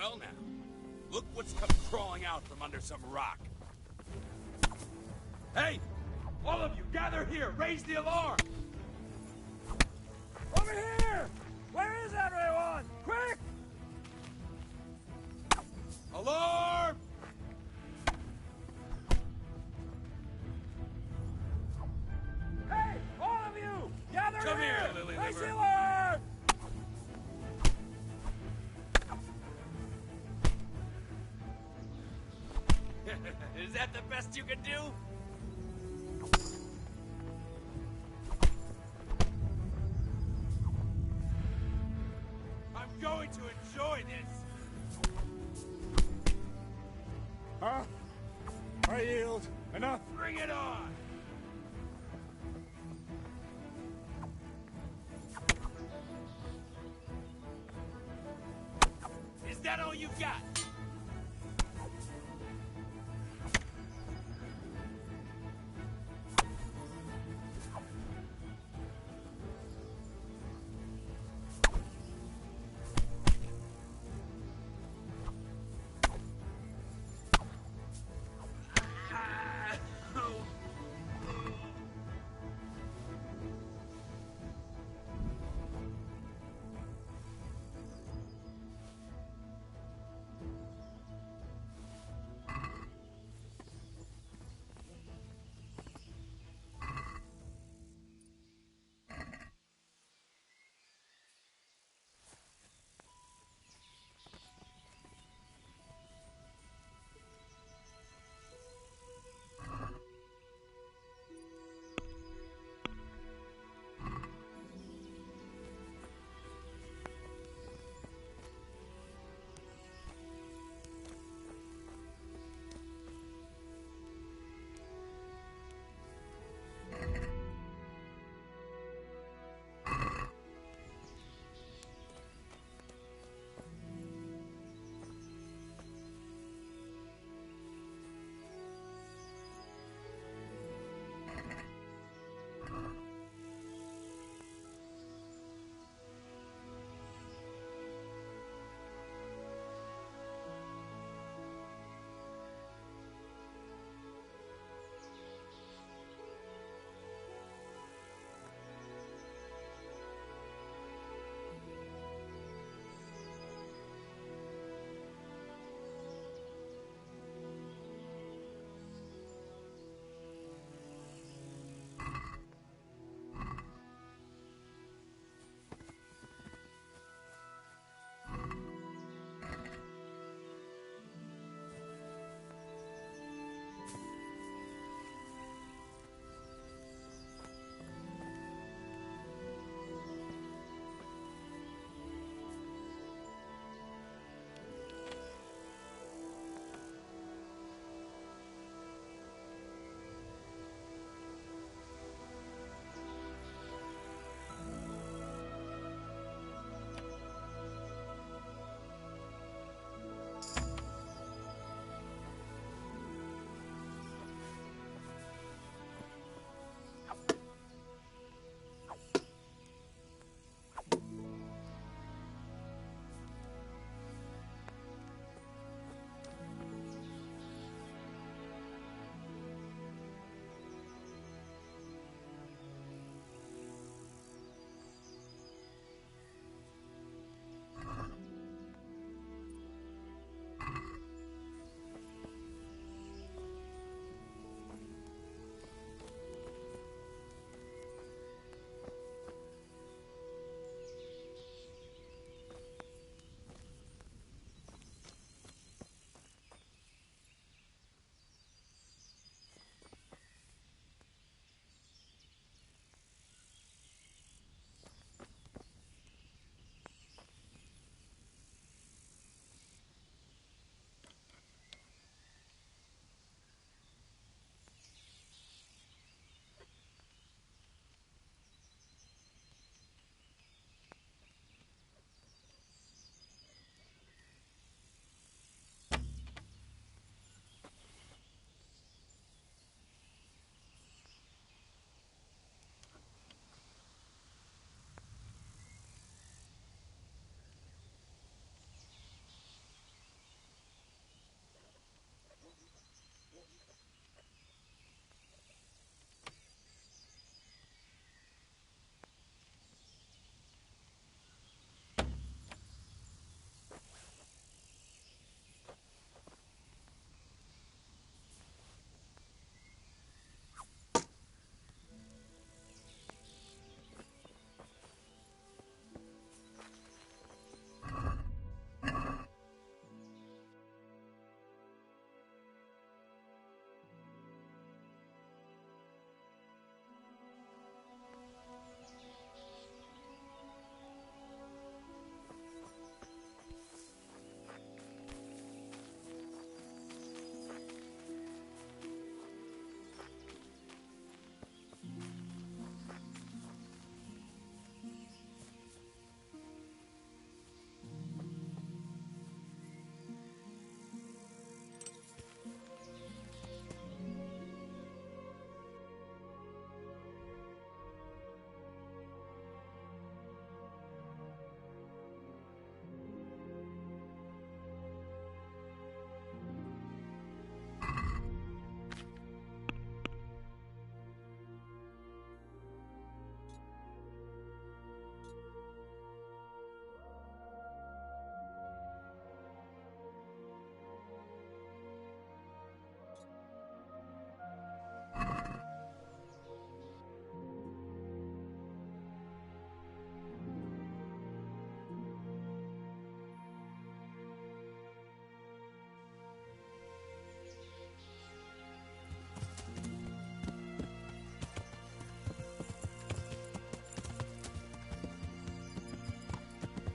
Well now, look what's come crawling out from under some rock. Hey! All of you, gather here! Raise the alarm! Over here! Where is everyone? Quick! Alarm! Hey, all of you! Gather Come here, here! Lily Raise Liver. the alarm! Is that the best you can do? I'm going to enjoy this! Huh? I yield. Enough. Bring it on! Is that all you got?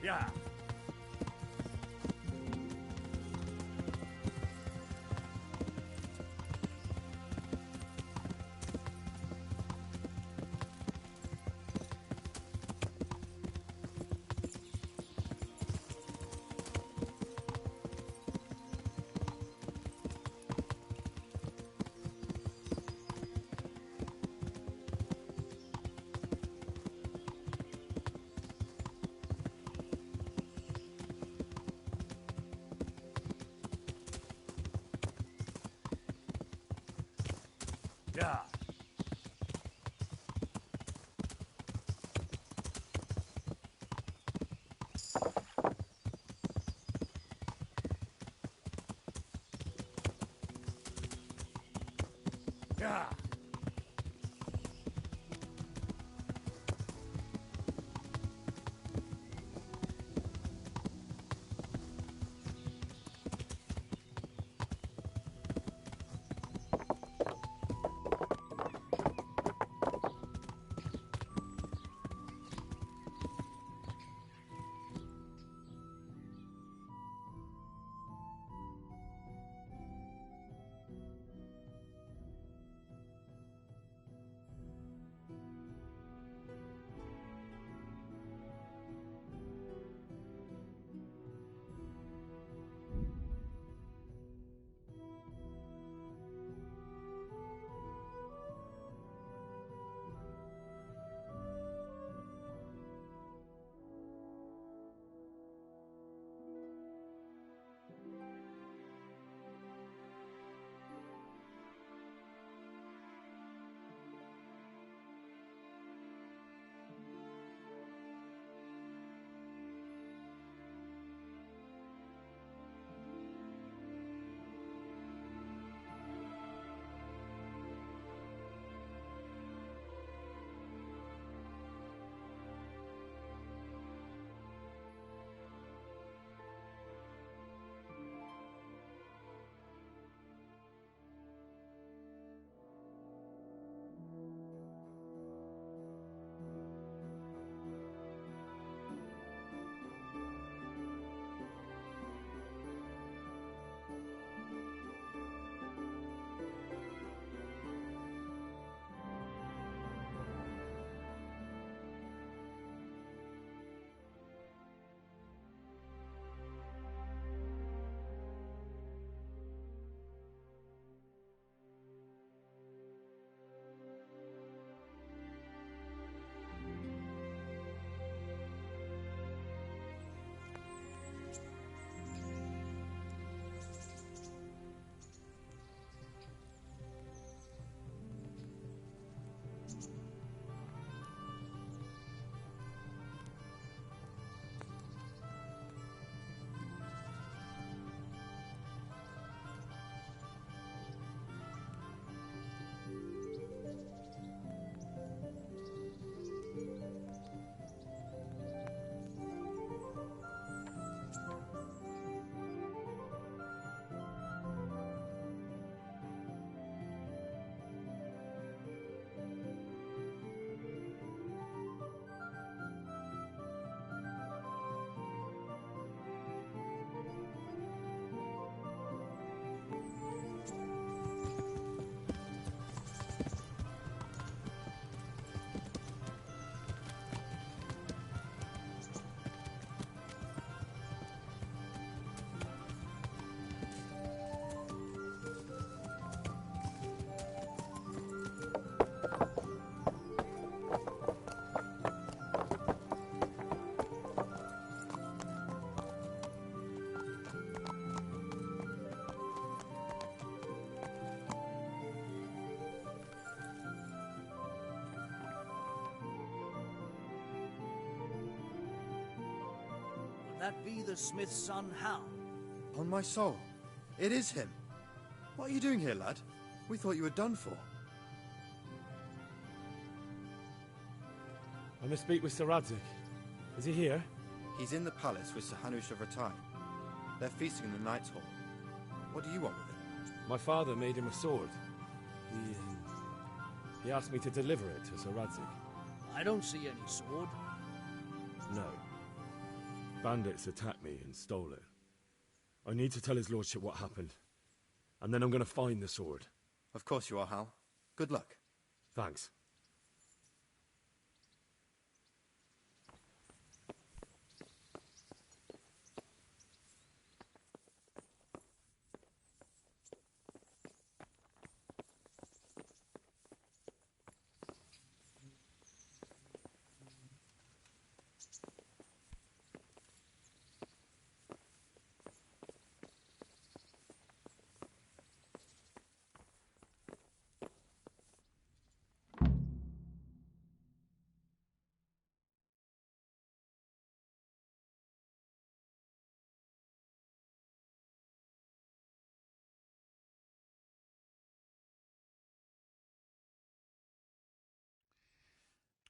Yeah. Yeah. Yeah. That be the smith's son, Hal? On my soul, it is him. What are you doing here, lad? We thought you were done for. I must speak with Sir Radzig. Is he here? He's in the palace with Sir Hanush of Rattay. They're feasting in the Knight's Hall. What do you want with him? My father made him a sword. He asked me to deliver it to Sir Radzig. I don't see any sword. No. Bandits attacked me and stole it. I need to tell his lordship what happened. And then I'm going to find the sword. Of course you are, Hal. Good luck. Thanks.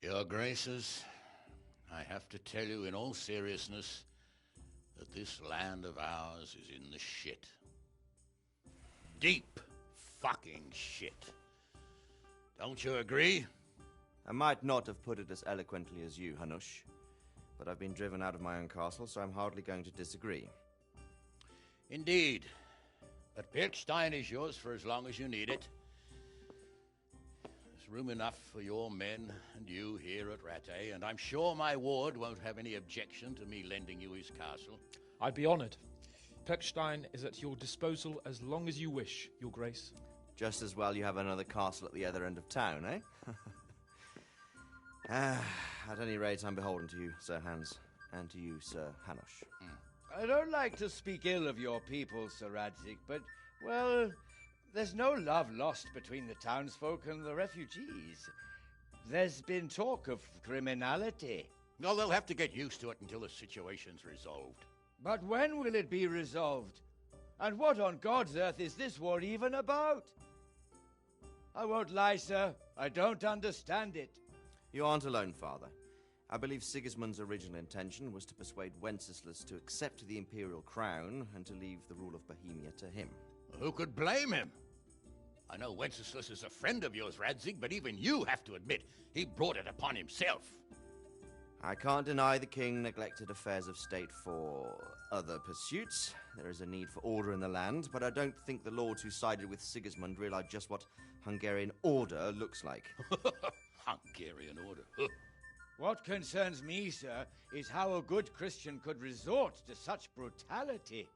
Your Graces, I have to tell you in all seriousness that this land of ours is in the shit. Deep fucking shit. Don't you agree? I might not have put it as eloquently as you, Hanush, but I've been driven out of my own castle, so I'm hardly going to disagree. Indeed. But Birkstein is yours for as long as you need it. Room enough for your men and you here at Rattay, and I'm sure my ward won't have any objection to me lending you his castle. I'd be honoured. Pechstein is at your disposal as long as you wish, Your Grace. Just as well you have another castle at the other end of town, eh? At any rate, I'm beholden to you, Sir Hans, and to you, Sir Hanush. I don't like to speak ill of your people, Sir Radzik, but, well, there's no love lost between the townsfolk and the refugees. There's been talk of criminality. No, they'll have to get used to it until the situation's resolved. But when will it be resolved? And what on God's earth is this war even about? I won't lie, sir. I don't understand it. You aren't alone, Father. I believe Sigismund's original intention was to persuade Wenceslas to accept the imperial crown and to leave the rule of Bohemia to him. Who could blame him? I know Wenceslas is a friend of yours, Radzig, but even you have to admit he brought it upon himself. I can't deny the king neglected affairs of state for other pursuits. There is a need for order in the land, but I don't think the lords who sided with Sigismund realized just what Hungarian order looks like. Hungarian order? What concerns me, sir, is how a good Christian could resort to such brutality.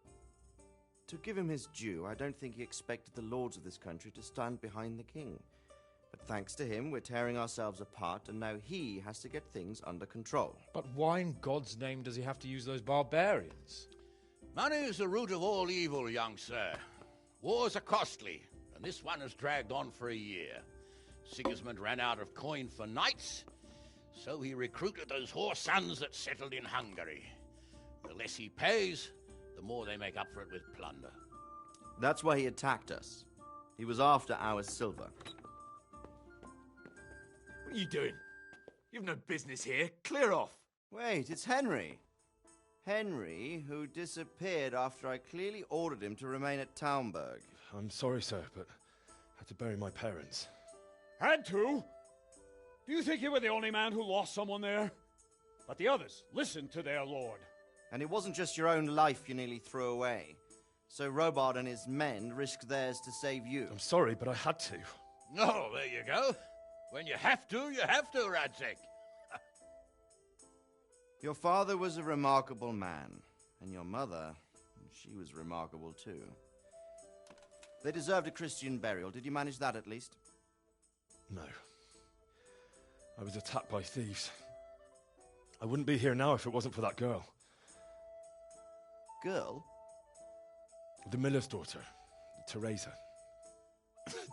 To give him his due, I don't think he expected the lords of this country to stand behind the king. But thanks to him, we're tearing ourselves apart, and now he has to get things under control. But why in God's name does he have to use those barbarians? Money is the root of all evil, young sir. Wars are costly, and this one has dragged on for a year. Sigismund ran out of coin for knights, so he recruited those whore sons that settled in Hungary. The less he pays, the more they make up for it with plunder. That's why he attacked us. He was after our silver. What are you doing? You've no business here. Clear off. Wait, it's Henry. Henry, who disappeared after I clearly ordered him to remain at Taunberg. I'm sorry, sir, but I had to bury my parents. Had to? Do you think you were the only man who lost someone there? But the others listened to their lord. And it wasn't just your own life you nearly threw away. So Robard and his men risked theirs to save you. I'm sorry, but I had to. Oh, there you go. When you have to, Radzig. Your father was a remarkable man, and your mother, she was remarkable too. They deserved a Christian burial. Did you manage that at least? No. I was attacked by thieves. I wouldn't be here now if it wasn't for that girl. Girl? The miller's daughter, Teresa.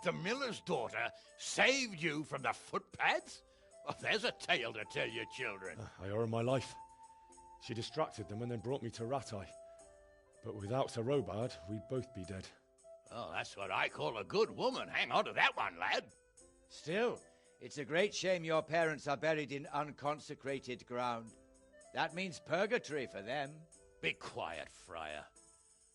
The miller's daughter saved you from the footpads? Oh, there's a tale to tell your children. I owe her my life. She distracted them and then brought me to Rattay. But without Sir Robard, we'd both be dead. Oh, that's what I call a good woman. Hang on to that one, lad. Still, it's a great shame your parents are buried in unconsecrated ground. That means purgatory for them. Be quiet, Friar.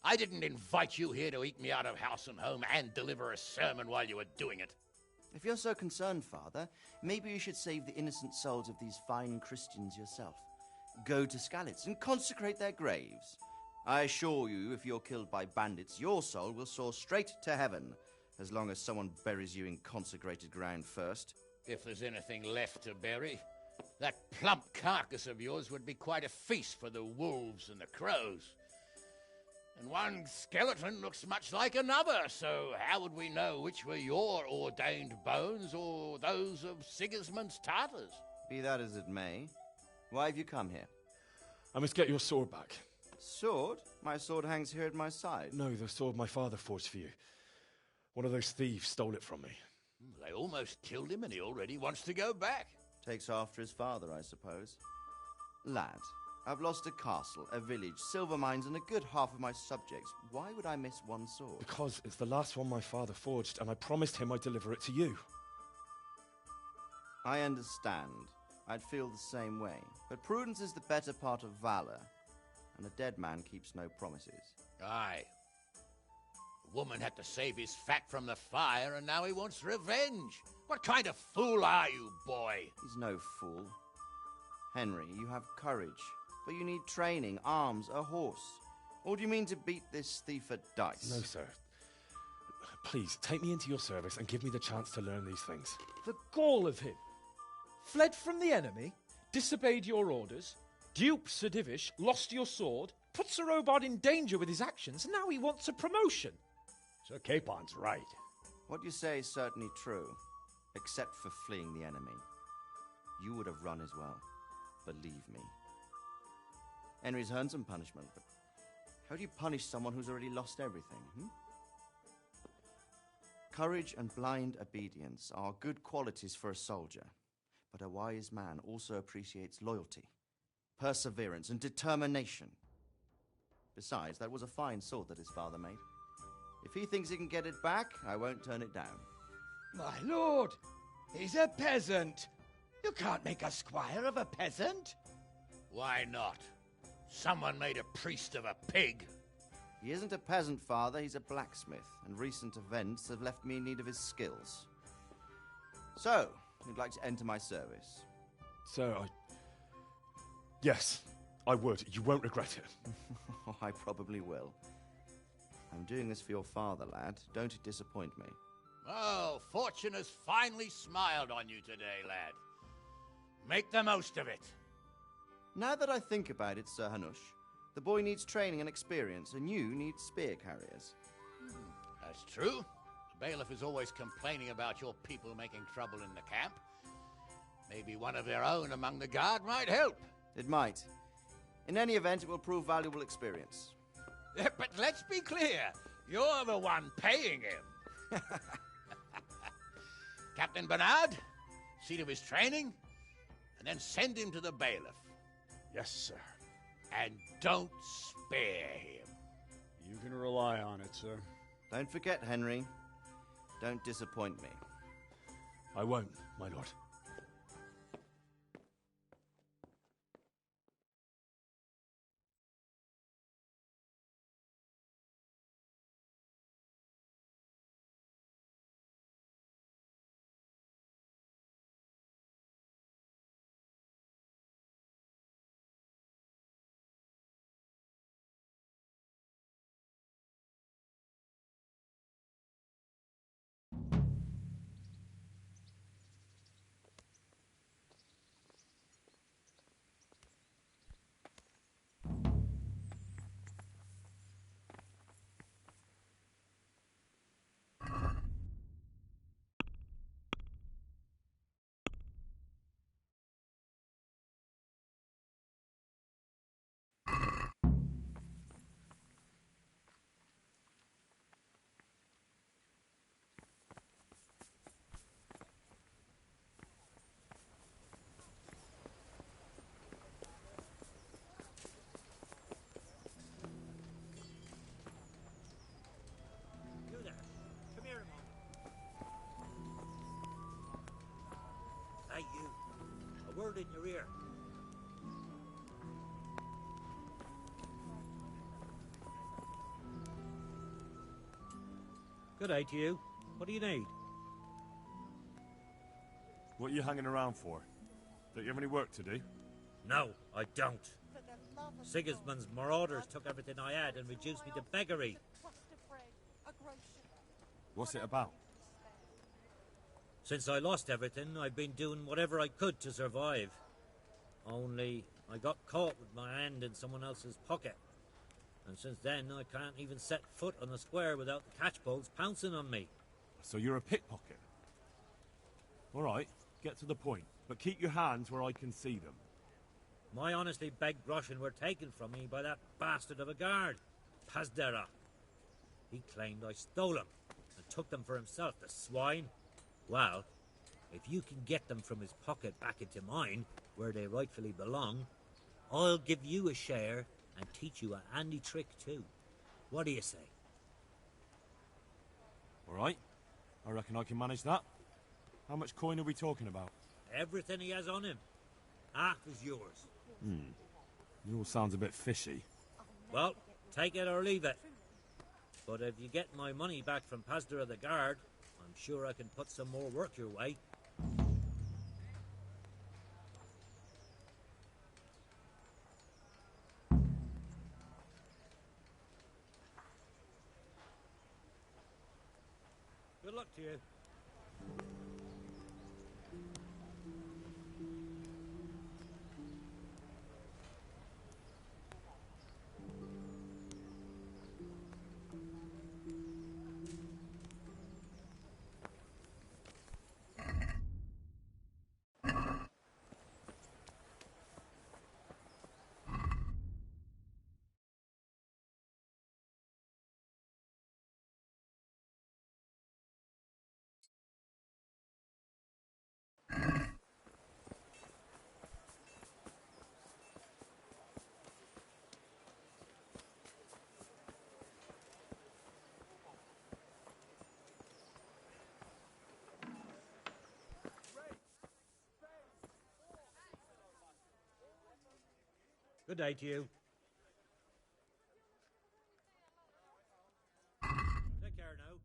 I didn't invite you here to eat me out of house and home and deliver a sermon while you were doing it. If you're so concerned, Father, maybe you should save the innocent souls of these fine Christians yourself. go to Skalitz and consecrate their graves. I assure you, if you're killed by bandits, your soul will soar straight to heaven, as long as someone buries you in consecrated ground first. If there's anything left to bury, that plump carcass of yours would be quite a feast for the wolves and the crows. And one skeleton looks much like another, so how would we know which were your ordained bones or those of Sigismund's Tartars? Be that as it may, why have you come here? I must get your sword back. Sword? My sword hangs here at my side. No, the sword my father forged for you. One of those thieves stole it from me. They almost killed him and he already wants to go back. Takes after his father, I suppose. Lad, I've lost a castle, a village, silver mines, and a good half of my subjects. Why would I miss one sword? Because it's the last one my father forged, and I promised him I'd deliver it to you. I understand. I'd feel the same way. But prudence is the better part of valor, and a dead man keeps no promises. Aye. The woman had to save his fat from the fire, and now he wants revenge. What kind of fool are you, boy? He's no fool. Henry, you have courage, but you need training, arms, a horse. Or do you mean to beat this thief at dice? No, sir. Please, take me into your service and give me the chance to learn these things. The gall of him. Fled from the enemy, disobeyed your orders, duped Sir Divish, lost your sword, put Sir Robard in danger with his actions, and now he wants a promotion. Sir Capon's right. What you say is certainly true, except for fleeing the enemy. You would have run as well, believe me. Henry's earned some punishment, but how do you punish someone who's already lost everything, Courage and blind obedience are good qualities for a soldier, but a wise man also appreciates loyalty, perseverance, and determination. Besides, that was a fine sword that his father made. If he thinks he can get it back, I won't turn it down. My lord, he's a peasant. You can't make a squire of a peasant. Why not? Someone made a priest of a pig. He isn't a peasant, father, he's a blacksmith, and recent events have left me in need of his skills. So, you'd like to enter my service? Sir, Yes, I would. You won't regret it. Oh, I probably will. I'm doing this for your father, lad. Don't disappoint me. Oh, fortune has finally smiled on you today, lad. Make the most of it. Now that I think about it, Sir Hanush, the boy needs training and experience, and you need spear carriers. That's true. The bailiff is always complaining about your people making trouble in the camp. Maybe one of their own among the guard might help. It might. In any event, it will prove valuable experience. But let's be clear, you're the one paying him. Captain Bernard, see to his training, and then send him to the bailiff. Yes, sir. And don't spare him. You can rely on it, sir. Don't forget, Henry. Don't disappoint me. I won't, my lord. You there. Come here a moment. Hey, you. A word in your ear. Good day to you. What do you need? What are you hanging around for? Don't you have any work to do? No, I don't. Sigismund's marauders took everything I had and reduced me to beggary. What's it about? Since I lost everything, I've been doing whatever I could to survive. Only I got caught with my hand in someone else's pocket. And since then, I can't even set foot on the square without the catchpoles pouncing on me. So you're a pickpocket? All right, get to the point. But keep your hands where I can see them. My honestly begged groschen were taken from me by that bastard of a guard, Pazdera. He claimed I stole them and took them for himself, the swine. Well, if you can get them from his pocket back into mine, where they rightfully belong, I'll give you a share and teach you a handy trick too. What do you say? All right, I reckon I can manage that. How much coin are we talking about? Everything he has on him. Half is yours. It all sounds a bit fishy. Well, take it or leave it. But if you get my money back from Pazdera the guard, I'm sure I can put some more work your way. Good luck to you. Good day to you. Take care now.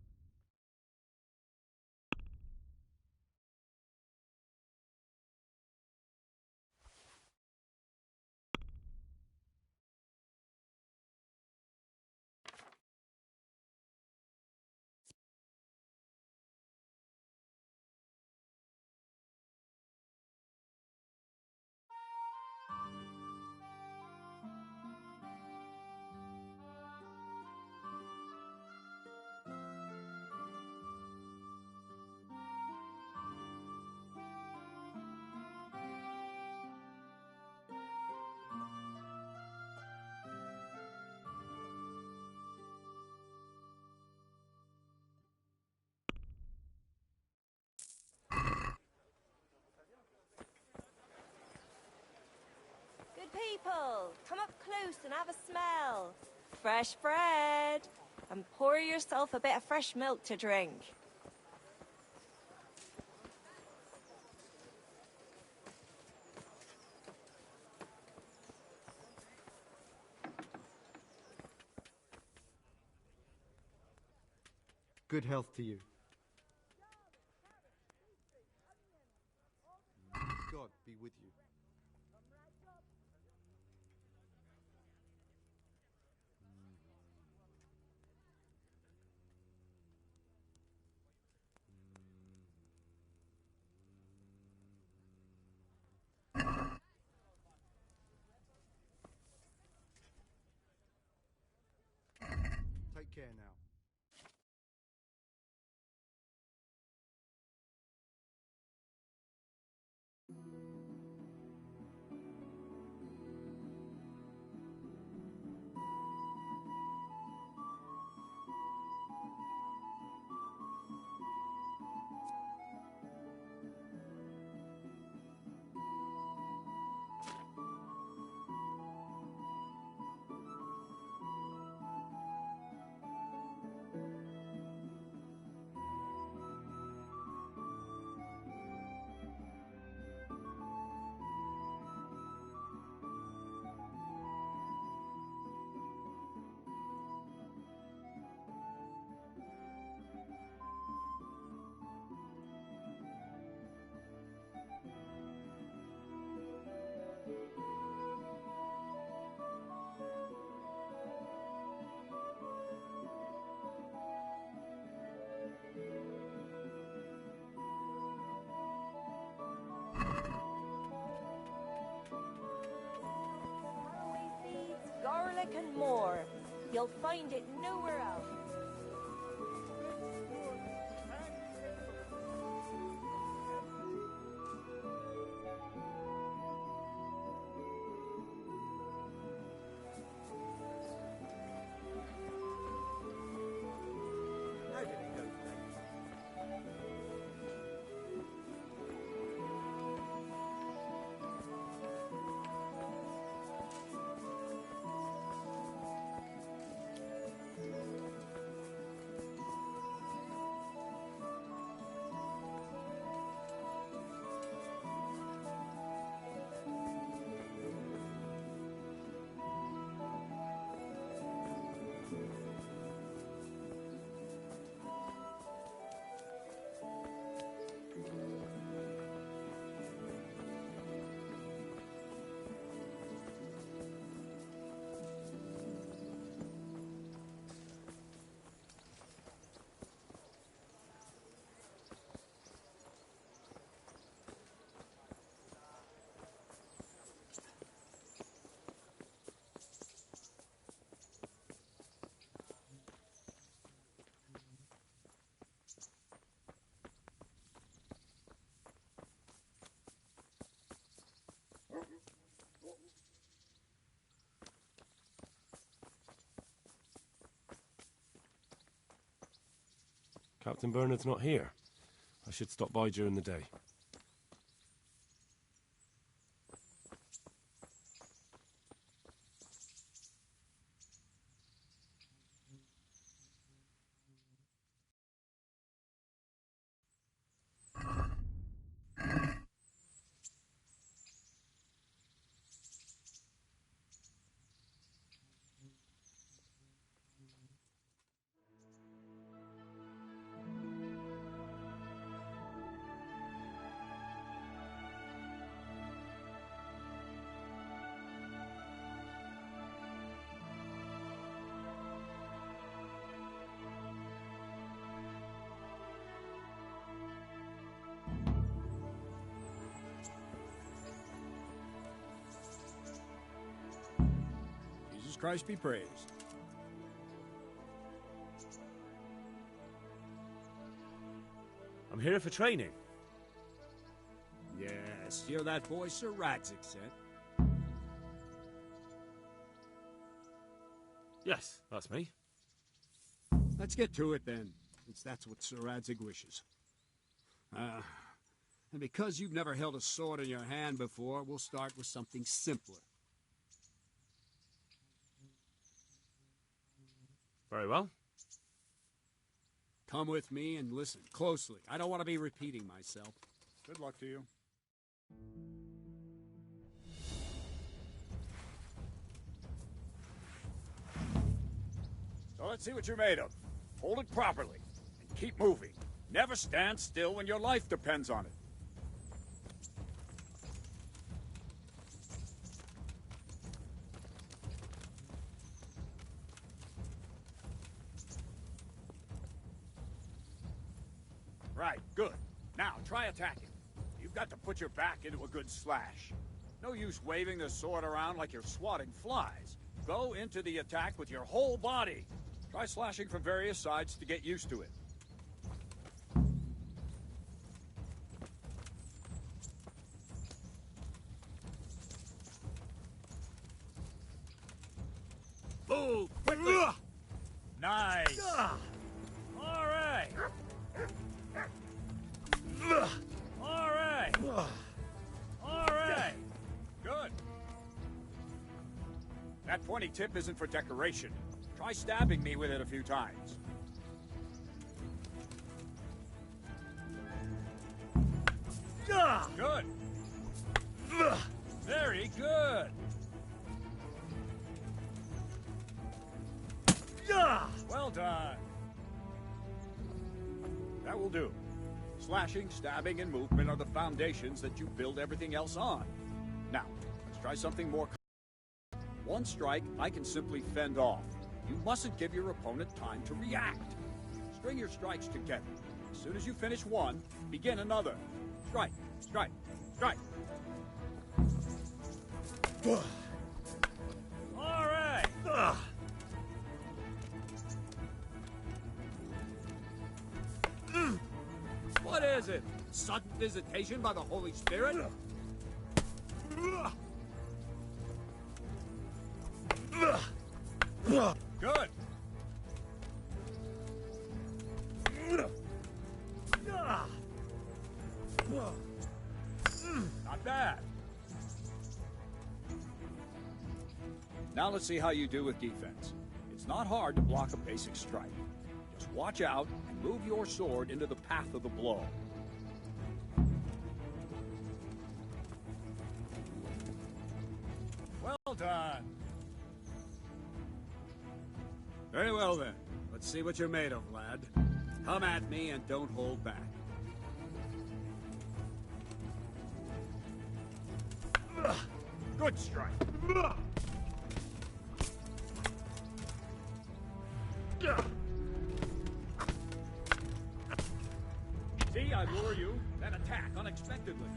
Good people, come up close and have a smell. Fresh bread. And pour yourself a bit of fresh milk to drink. Good health to you. God be with you. Take care now. and more. You'll find it nowhere else. How did it go today? Captain Bernard's not here. I should stop by during the day. Jesus Christ be praised. I'm here for training. Yes, hear that voice Sir Radzik said. Yes, that's me. Let's get to it then, since that's what Sir Radzik wishes. And because you've never held a sword in your hand before, we'll start with something simpler. Very well. Come with me and listen closely. I don't want to be repeating myself. Good luck to you. So let's see what you're made of. Hold it properly and keep moving. Never stand still when your life depends on it. Right, good. Now, try attacking. You've got to put your back into a good slash. No use waving the sword around like you're swatting flies. Go into the attack with your whole body. Try slashing from various sides to get used to it. Move quickly! Nice! All right! All right! All right! Good! That pointy tip isn't for decoration. Try stabbing me with it a few times. Good! Very good! Well done! That will do. Slashing, stabbing, and movement are the foundations that you build everything else on. Now, let's try something more. One strike, I can simply fend off. You mustn't give your opponent time to react. String your strikes together. As soon as you finish one, begin another. Strike, strike, strike. All right. What is it? Sudden visitation by the Holy Spirit? Good. Not bad. Now let's see how you do with defense. It's not hard to block a basic strike. Just watch out and move your sword into the path of the blow. Well done. Very well then. Let's see what you're made of, lad. Come at me and don't hold back. Good strike. See, I lure you, then attack unexpectedly.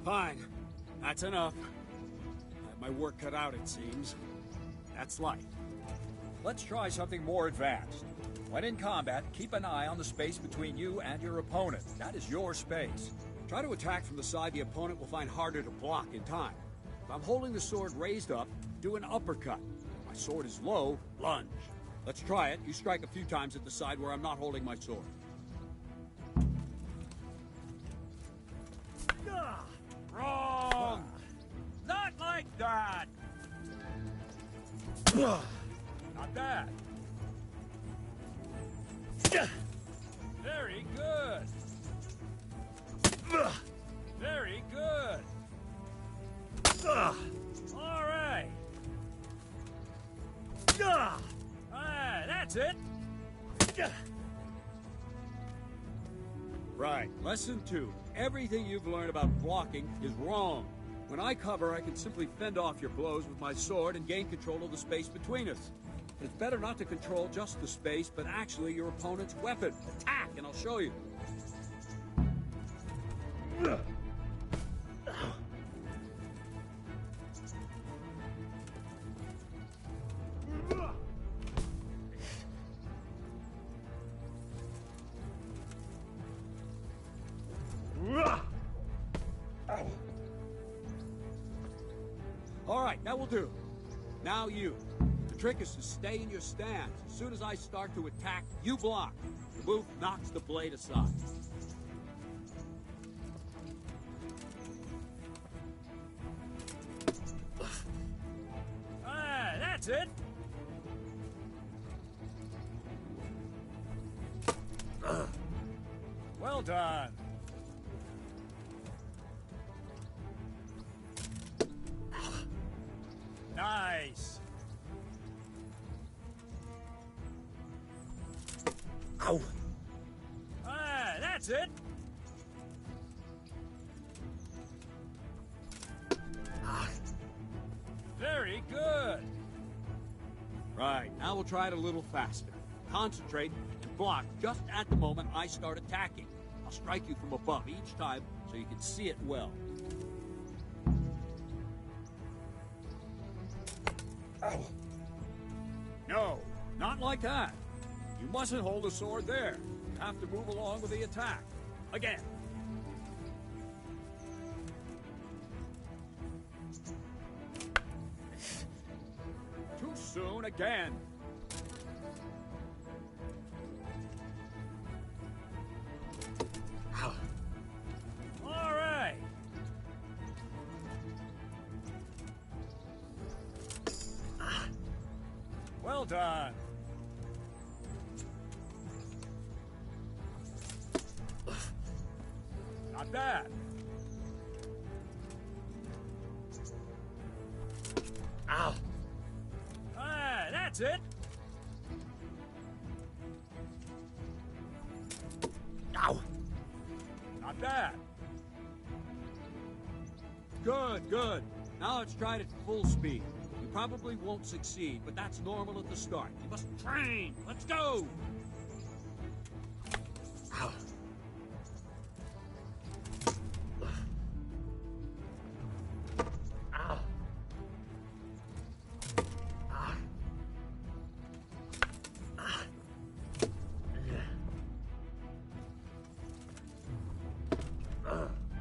Fine. That's enough. I have my work cut out, it seems. That's life. Let's try something more advanced. When in combat, keep an eye on the space between you and your opponent. That is your space. Try to attack from the side the opponent will find harder to block in time. If I'm holding the sword raised up, do an uppercut. If my sword is low, lunge. Let's try it. You strike a few times at the side where I'm not holding my sword. Wrong! Not like that! Not bad. Very good. Very good. All right. That's it. Right. Lesson 2. Everything you've learned about blocking is wrong. When I cover, I can simply fend off your blows with my sword and gain control of the space between us. But it's better not to control just the space, but actually your opponent's weapon. Attack, and I'll show you. All right, that will do. Now you. The trick is to stay in your stance. As soon as I start to attack, you block. The move knocks the blade aside. That's it. Well done. Nice. Ow. That's it. Very good. Right, now we'll try it a little faster. Concentrate and block just at the moment I start attacking. I'll strike you from above each time so you can see it well. Ow. No, not like that. You mustn't hold the sword there. You have to move along with the attack. Again. Too soon again. All right. Well done. Not bad. Ow! Ah, that's it! Ow! Not bad. Good, good. Now let's try it at full speed. You probably won't succeed, but that's normal at the start. You must train. Let's go! Ow! Ow!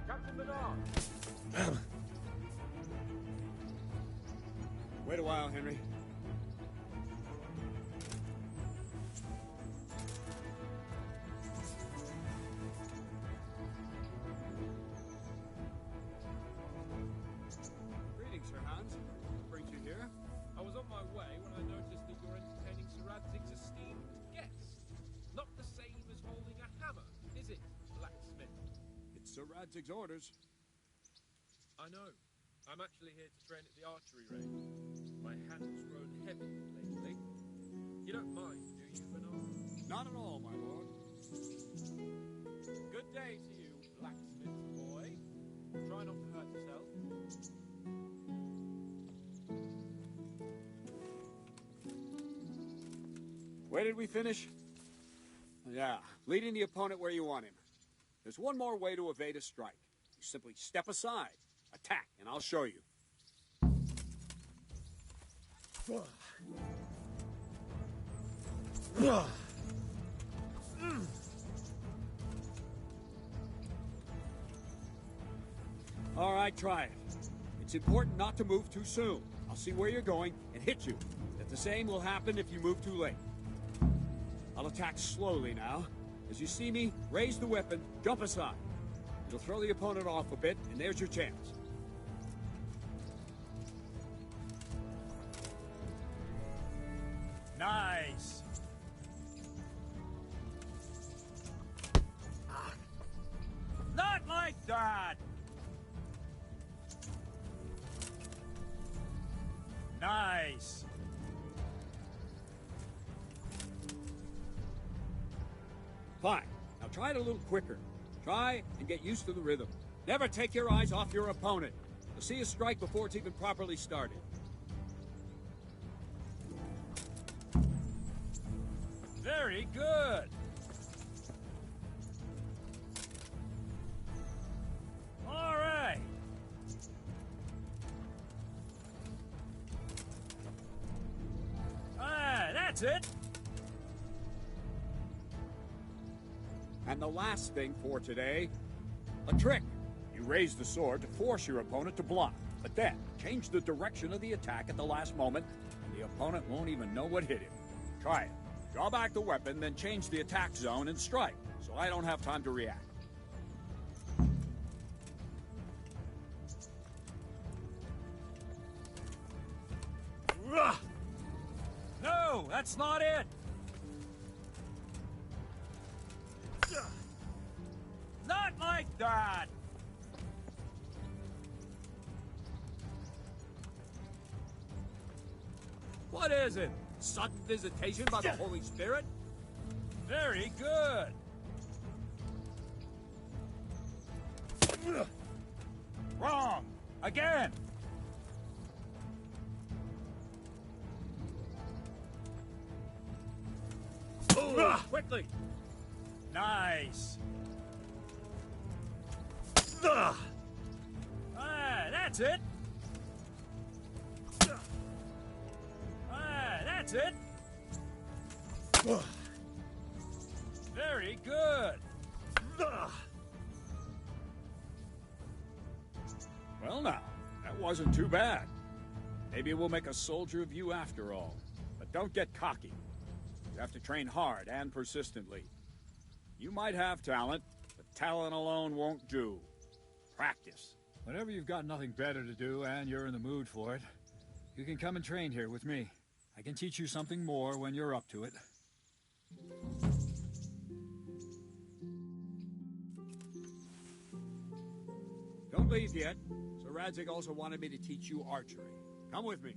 Captain Bernard! Wait a while, Henry. Greetings, Sir Hans. What brings you here? I was on my way when I noticed that you're entertaining Sir Radzig's esteemed guest. Not the same as holding a hammer, is it, blacksmith? It's Sir Radzig's orders. I know. I'm actually here to train at the archery range. My hand's grown heavy lately. You don't mind, do you, Bernard? Not at all, my lord. Good day to you, blacksmith boy. Try not to hurt yourself. Where did we finish? Yeah, leading the opponent where you want him. There's one more way to evade a strike. You simply step aside, attack, and I'll show you. All right, try it. It's important not to move too soon. I'll see where you're going and hit you. But the same will happen if you move too late. I'll attack slowly now. As you see me, raise the weapon, jump aside. It'll throw the opponent off a bit, and there's your chance. Nice! Not like that! Nice! Fine. Now try it a little quicker. Try and get used to the rhythm. Never take your eyes off your opponent. You'll see a strike before it's even properly started. Very good! All right! Ah, that's it! And the last thing for today, a trick. You raise the sword to force your opponent to block, but then change the direction of the attack at the last moment, and the opponent won't even know what hit him. Try it. Draw back the weapon, then change the attack zone and strike, so I don't have time to react. No, that's not it! Not like that! What is it? Sudden visitation by the Holy Spirit? Very good! Wrong! Again! Quickly! Nice! Ah, that's it! Ah, that's it! Very good! Well now, that wasn't too bad. Maybe we'll make a soldier of you after all. But don't get cocky. You have to train hard and persistently. You might have talent, but talent alone won't do. Practice. Whenever you've got nothing better to do and you're in the mood for it, you can come and train here with me. I can teach you something more when you're up to it. Don't leave yet. Sir Radzig also wanted me to teach you archery. Come with me.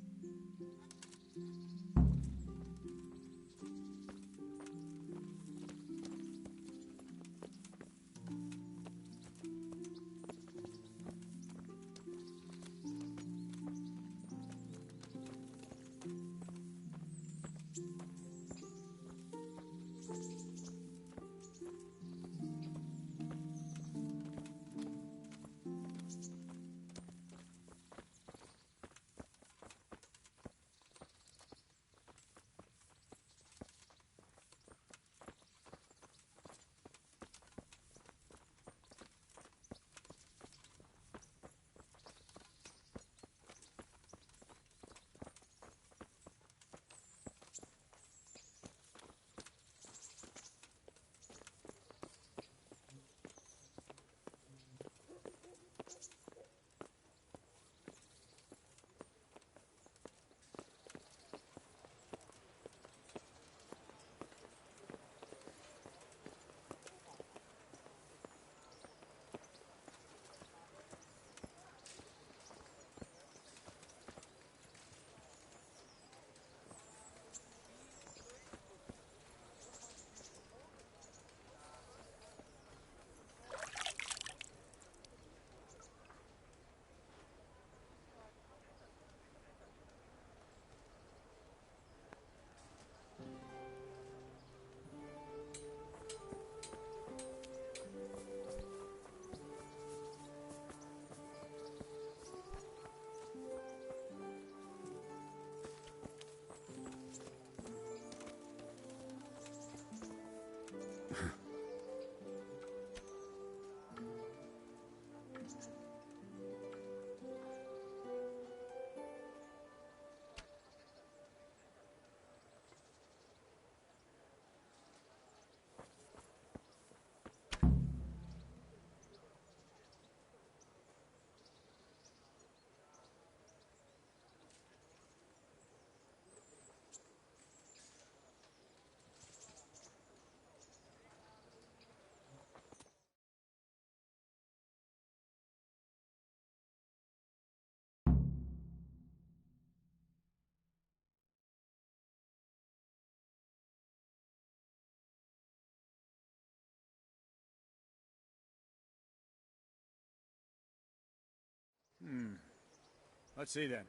Let's see then.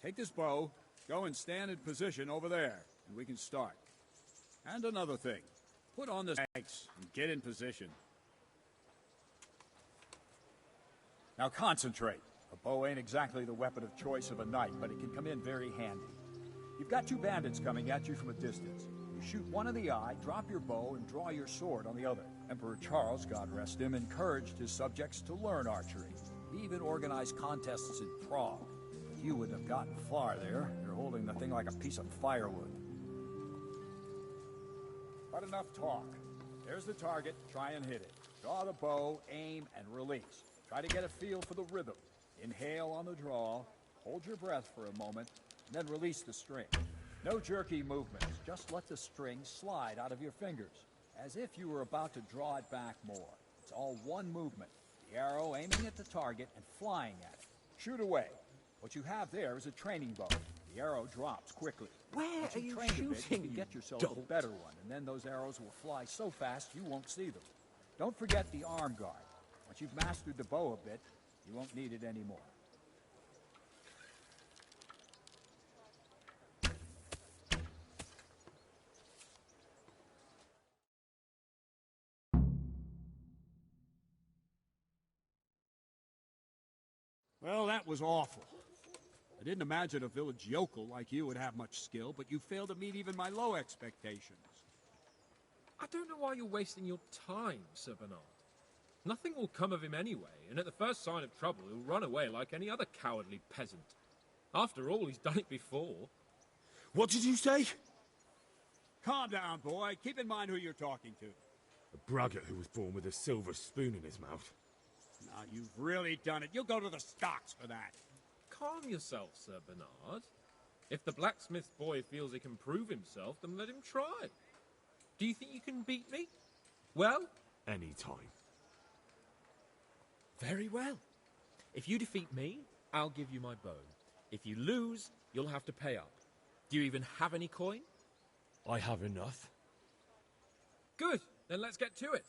Take this bow, go and stand in position over there, and we can start. And another thing, put on the sights and get in position. Now concentrate. A bow ain't exactly the weapon of choice of a knight, but it can come in very handy. You've got two bandits coming at you from a distance. You shoot one in the eye, drop your bow, and draw your sword on the other. Emperor Charles, God rest him, encouraged his subjects to learn archery. He even organized contests in Prague. But you wouldn't have gotten far there. You're holding the thing like a piece of firewood. But enough talk. There's the target. Try and hit it. Draw the bow, aim, and release. Try to get a feel for the rhythm. Inhale on the draw, hold your breath for a moment, and then release the string. No jerky movements. Just let the string slide out of your fingers, as if you were about to draw it back more. It's all one movement. The arrow aiming at the target and flying at it. Shoot away. What you have there is a training bow. The arrow drops quickly. Where Once are you trained a bit, shooting, you can you get yourself dolt? a better one, and then those arrows will fly so fast you won't see them. Don't forget the arm guard. Once you've mastered the bow a bit, you won't need it anymore. Well, that was awful. I didn't imagine a village yokel like you would have much skill, but you failed to meet even my low expectations. I don't know why you're wasting your time, Sir Bernard. Nothing will come of him anyway, and at the first sign of trouble, he'll run away like any other cowardly peasant. After all, he's done it before. What did you say? Calm down, boy. Keep in mind who you're talking to. A braggart who was born with a silver spoon in his mouth. Now, you've really done it. You'll go to the stocks for that. Calm yourself, Sir Bernard. If the blacksmith boy feels he can prove himself, then let him try. Do you think you can beat me? Well? Any time. Very well. If you defeat me, I'll give you my bow. If you lose, you'll have to pay up. Do you even have any coin? I have enough. Good. Then let's get to it.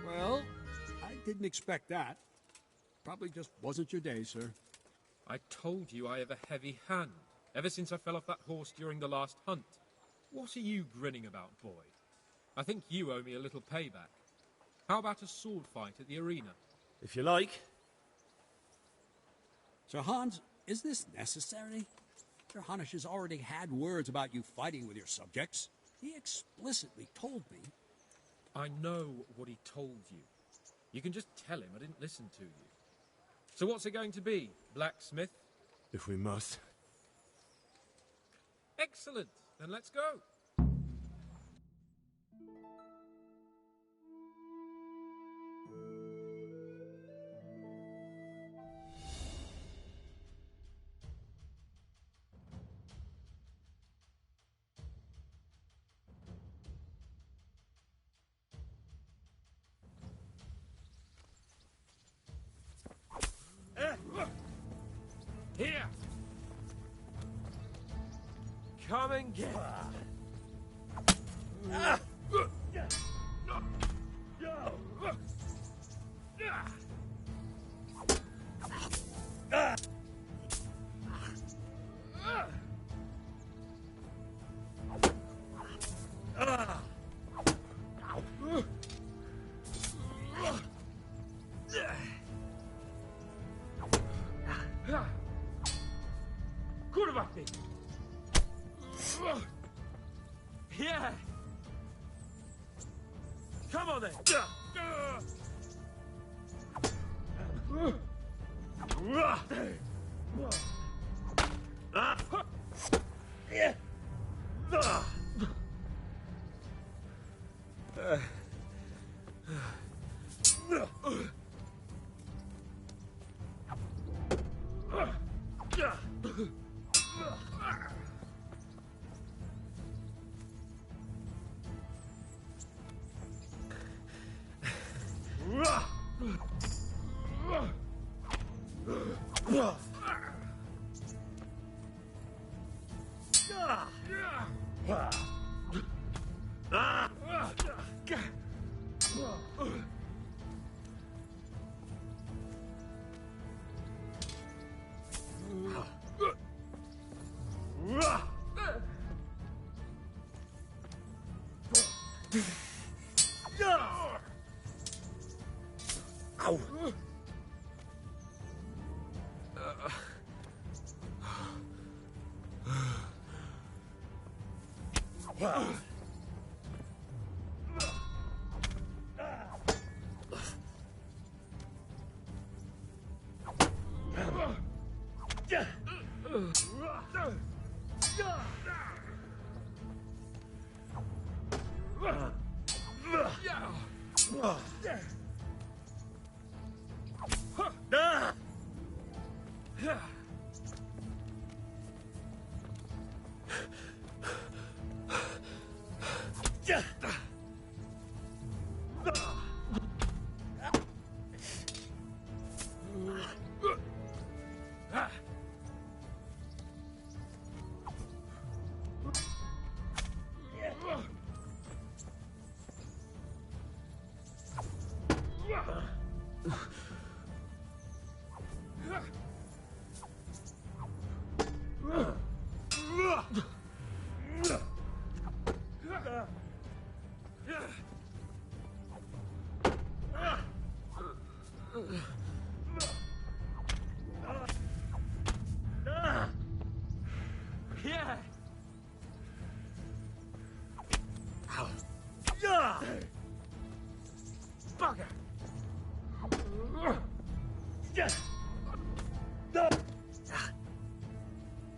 Well, I didn't expect that. Probably just wasn't your day, sir. I told you I have a heavy hand, ever since I fell off that horse during the last hunt. What are you grinning about, boy? I think you owe me a little payback. How about a sword fight at the arena? If you like. Sir Hans, is this necessary? Sir Hanush has already had words about you fighting with your subjects. He explicitly told me. I know what he told you. You can just tell him I didn't listen to you. So what's it going to be, blacksmith? If we must. Excellent. Then let's go. Here! Come and get it. Kurvati! Yeah! Come on then!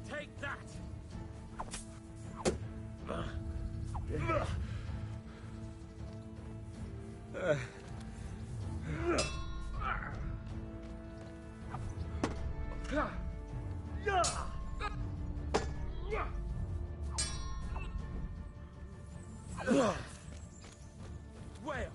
Take that! Whale!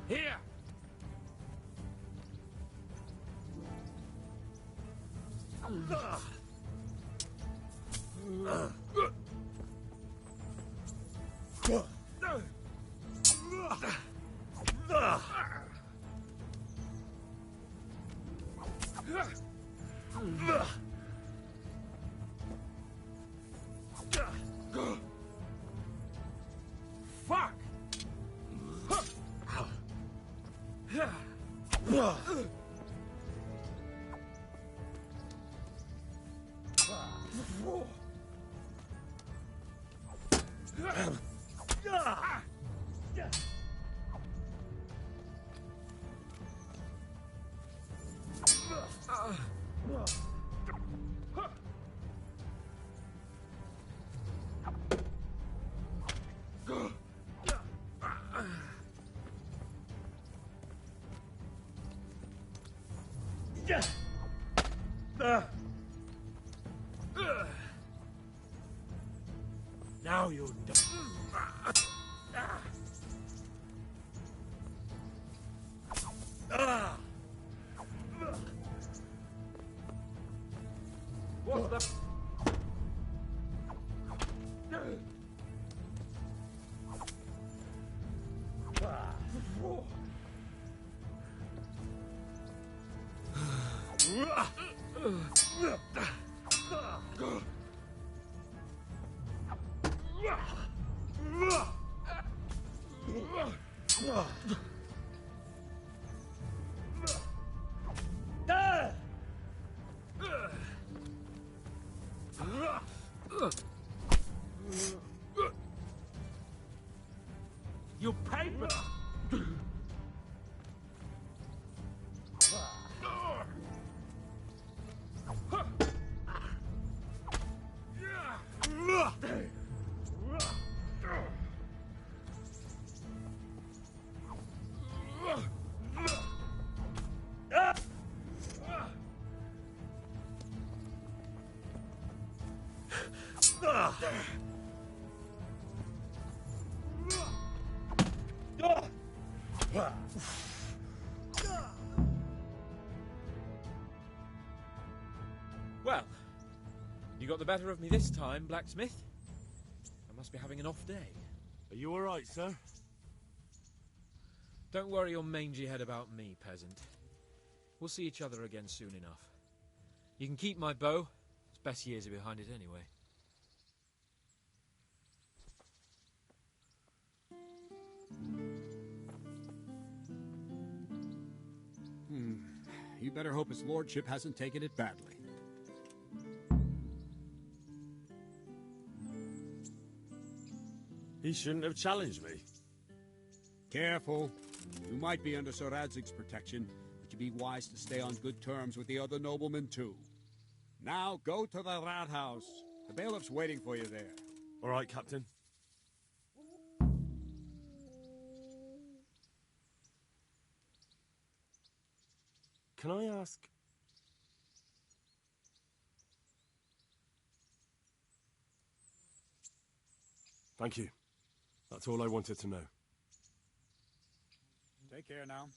Here! Fuck! Now you What's the... You paid me. Well, you got the better of me this time, blacksmith. I must be having an off day. Are you all right, sir? Don't worry your mangy head about me, peasant. We'll see each other again soon enough. You can keep my bow. Its best years are behind it anyway. You better hope his lordship hasn't taken it badly. He shouldn't have challenged me. Careful. You might be under Sir Radzig's protection, but you'd be wise to stay on good terms with the other noblemen too. Now go to the rat house. The bailiff's waiting for you there. All right, Captain. Can I ask... Thank you. That's all I wanted to know. Take care now.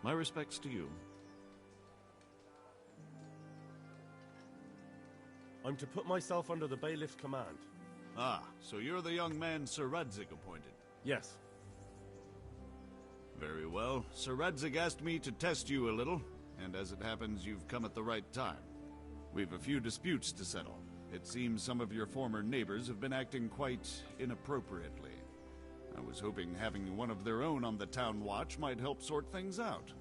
My respects to you. I'm to put myself under the bailiff's command. Ah, so you're the young man Sir Radzig appointed. Yes. Very well. Sir Radzig asked me to test you a little, and as it happens, you've come at the right time. We've a few disputes to settle. It seems some of your former neighbors have been acting quite inappropriately. I was hoping having one of their own on the town watch might help sort things out.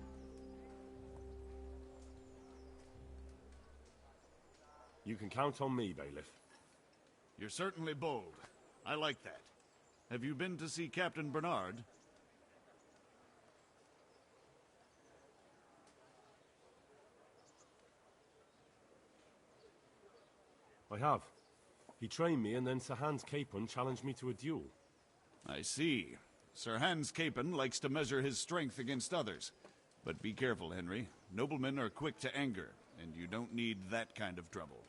You can count on me, bailiff. You're certainly bold. I like that. Have you been to see Captain Bernard? I have. He trained me, and then Sir Hans Capon challenged me to a duel. I see. Sir Hans Capon likes to measure his strength against others. But be careful, Henry. Noblemen are quick to anger, and you don't need that kind of trouble.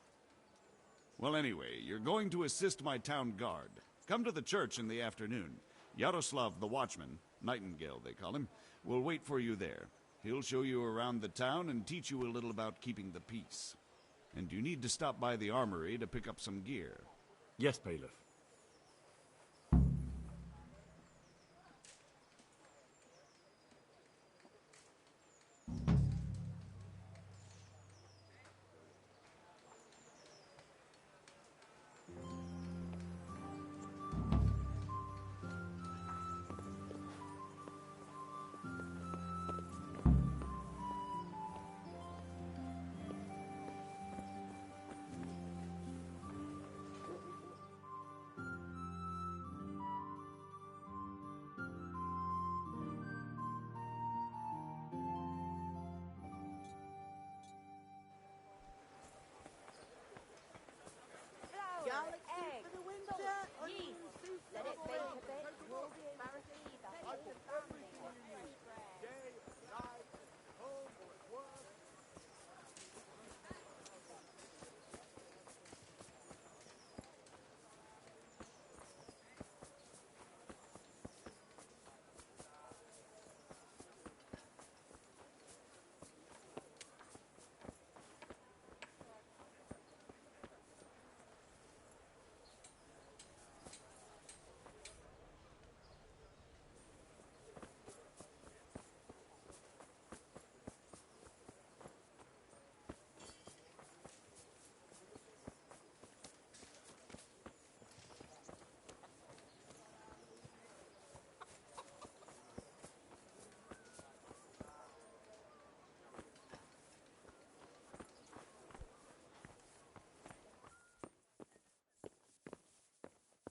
Well, anyway, you're going to assist my town guard. Come to the church in the afternoon. Yaroslav the watchman, Nightingale they call him, will wait for you there. He'll show you around the town and teach you a little about keeping the peace. And you need to stop by the armory to pick up some gear. Yes, bailiff. Garlic soup for the winter, yeast, let it bake a bit, we'll be able to feed the whole family with fresh bread.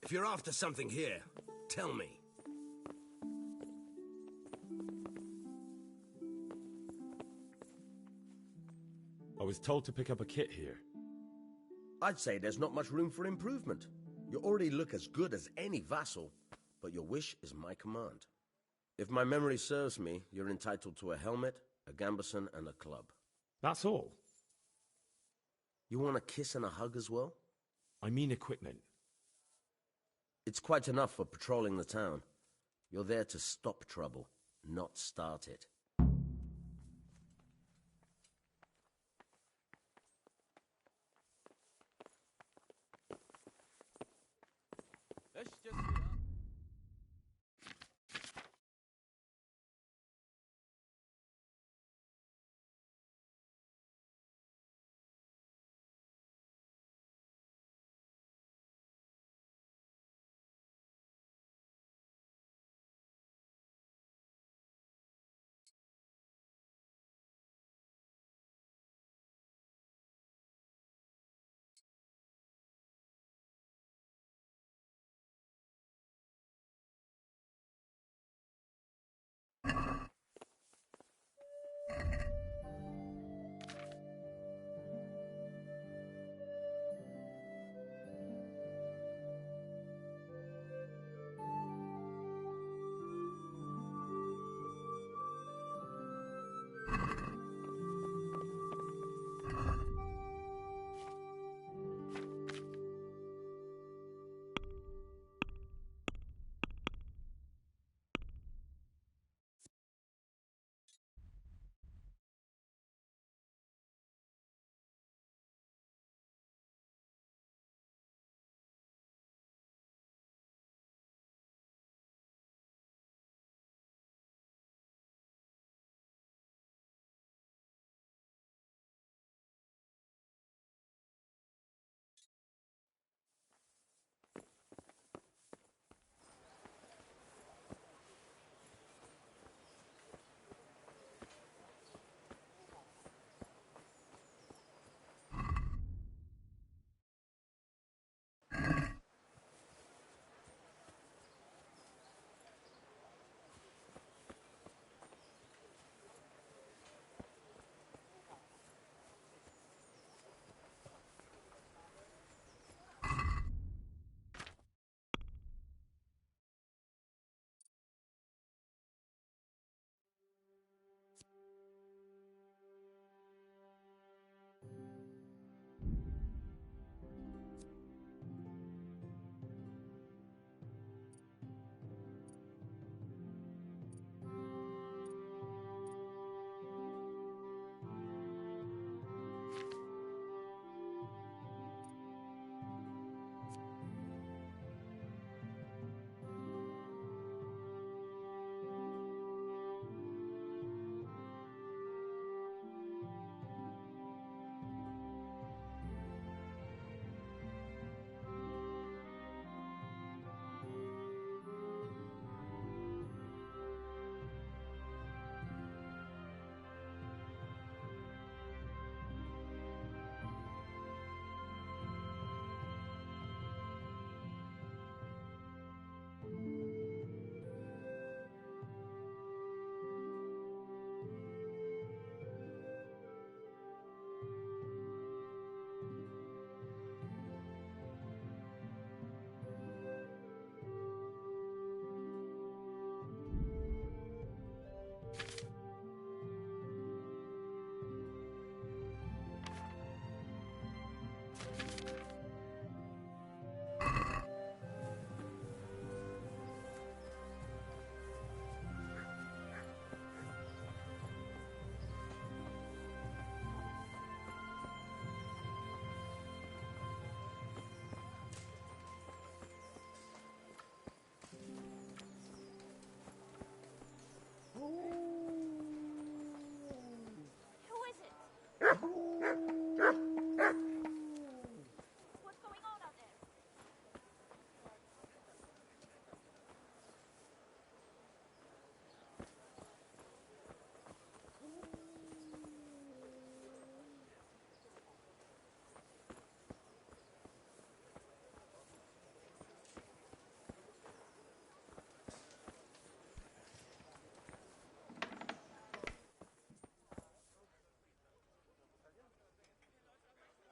If you're after something here, tell me. I was told to pick up a kit here. I'd say there's not much room for improvement. You already look as good as any vassal, but your wish is my command. If my memory serves me, you're entitled to a helmet, a gambeson, and a club. That's all? You want a kiss and a hug as well? I mean equipment. It's quite enough for patrolling the town. You're there to stop trouble, not start it. Let's just...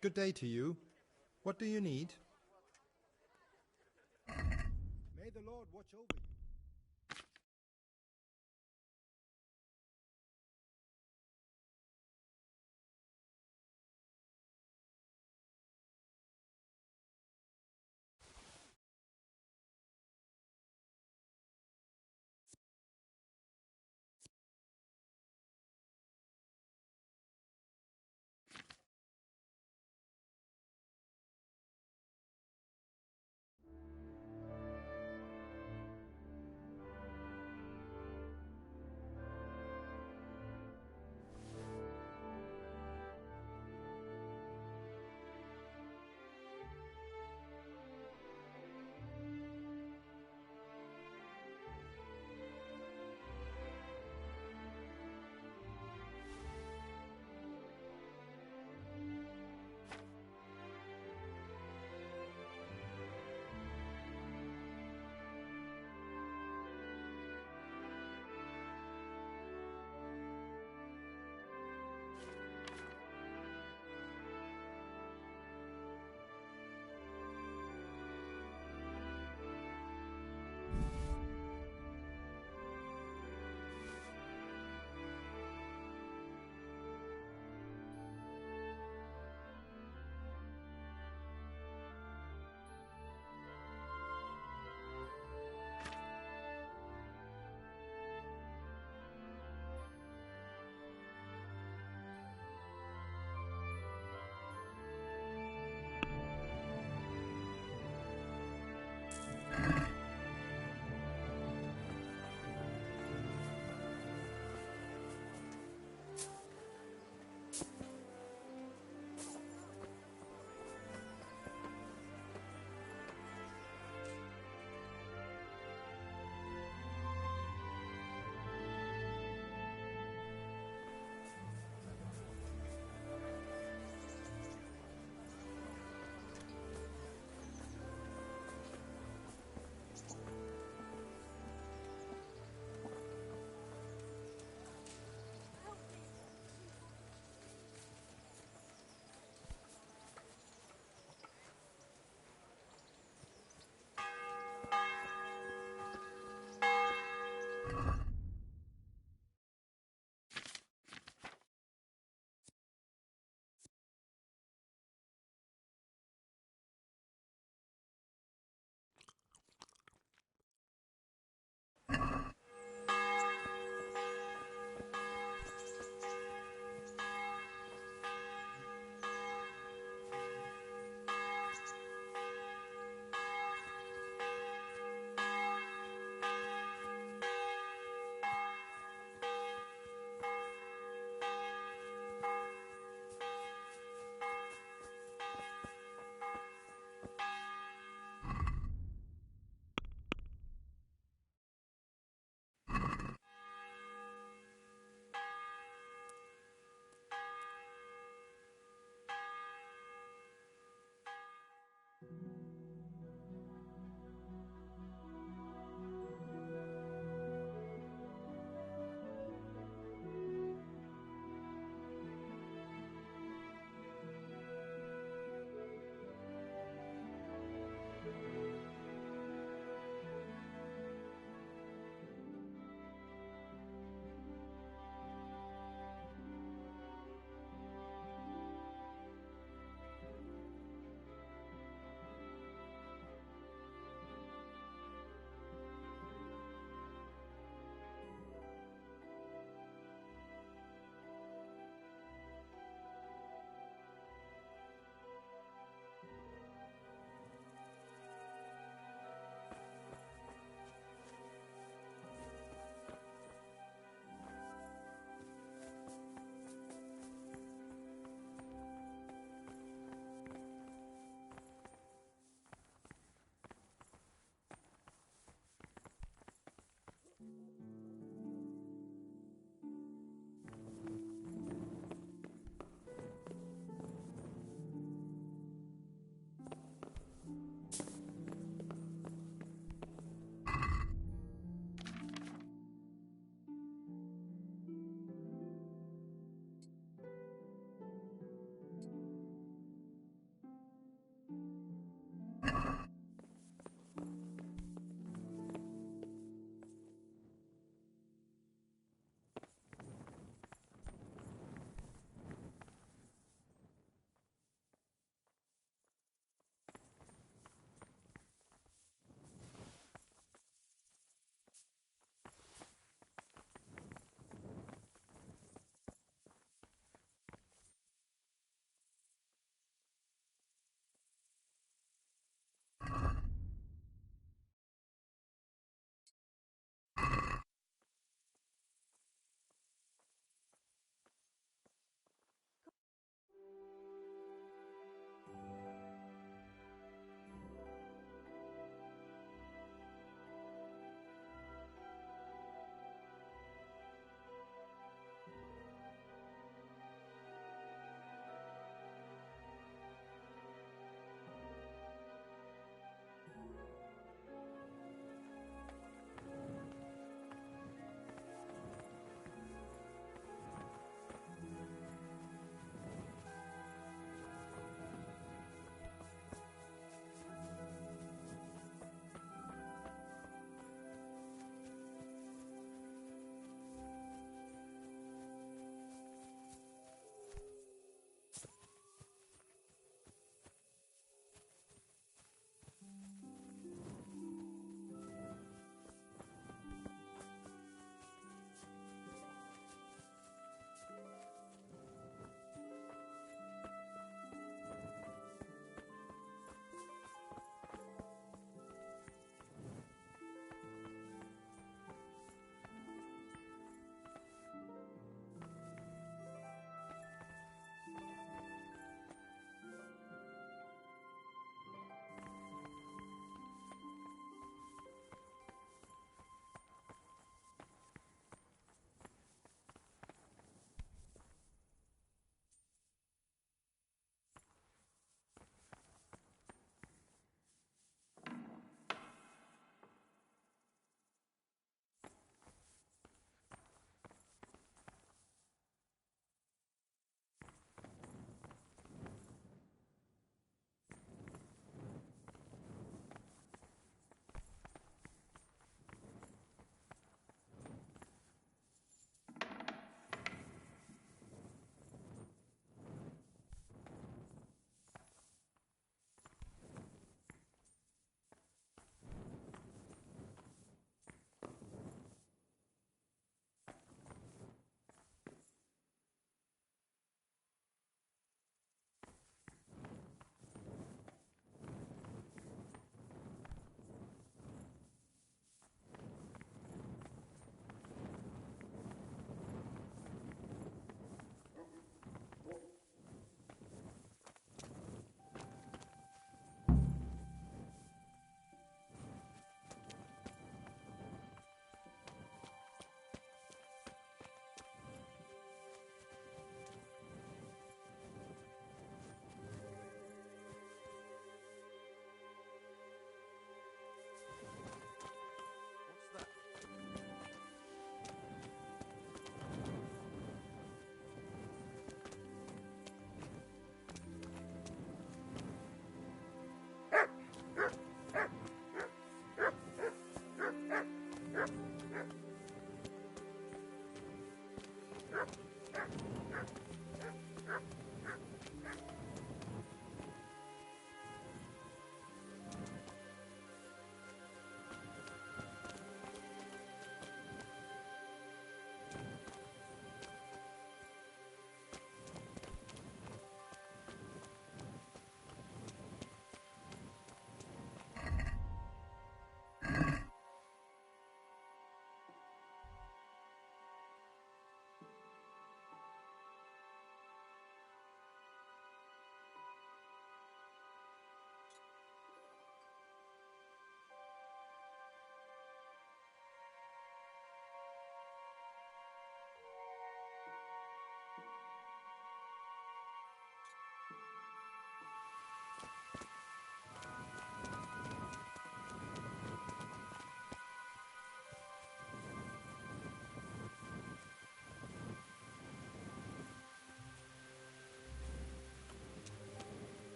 Good day to you. What do you need? May the Lord watch over you.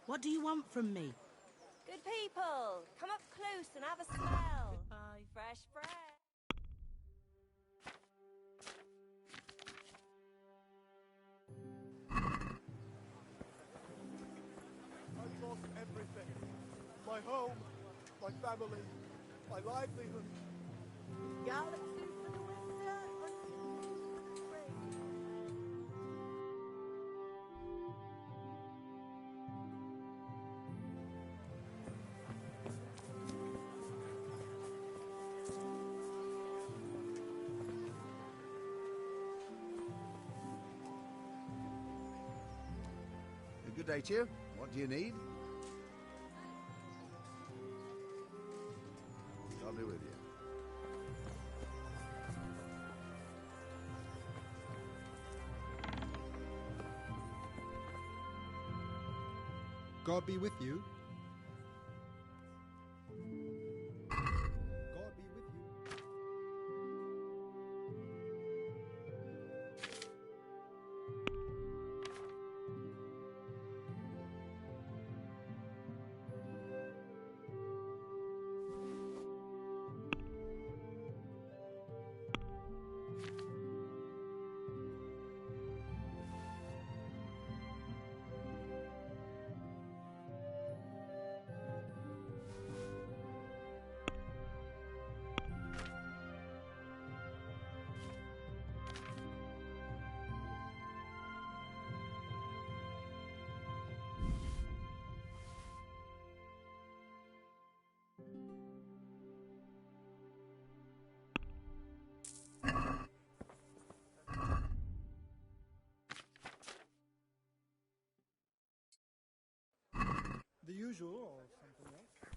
What do you want from me? Good people, come up close and have a smell. Fresh bread. I've lost everything. My home, my family, my livelihood. Galaxy for the winter, Good day to you. What do you need? I'll be with you. God be with you. God be with you. The usual or something else?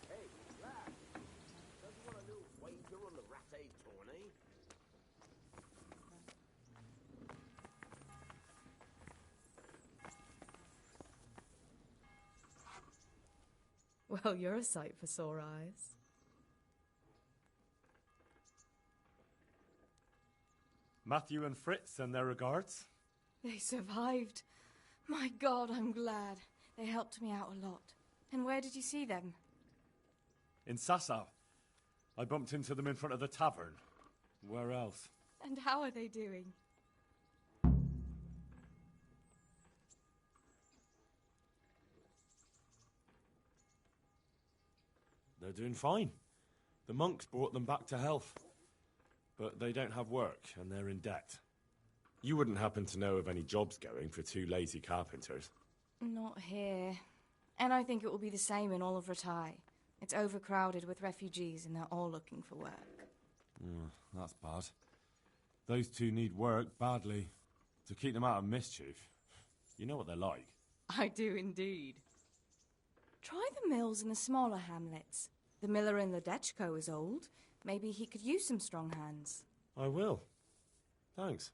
Hey, lad. Don't you want a little wager on the Rattay tourney? Well, you're a sight for sore eyes. Matthew and Fritz send their regards. They survived. My God, I'm glad. They helped me out a lot. And where did you see them? In Sasau. I bumped into them in front of the tavern. Where else? And how are they doing? They're doing fine. The monks brought them back to health. But they don't have work, and they're in debt. You wouldn't happen to know of any jobs going for two lazy carpenters? Not here. And I think it will be the same in all of Rattay. It's overcrowded with refugees, and they're all looking for work. That's bad. Those two need work badly. To keep them out of mischief. You know what they're like. I do indeed. Try the mills in the smaller hamlets. The miller in Ledechko is old. Maybe he could use some strong hands. I will. Thanks.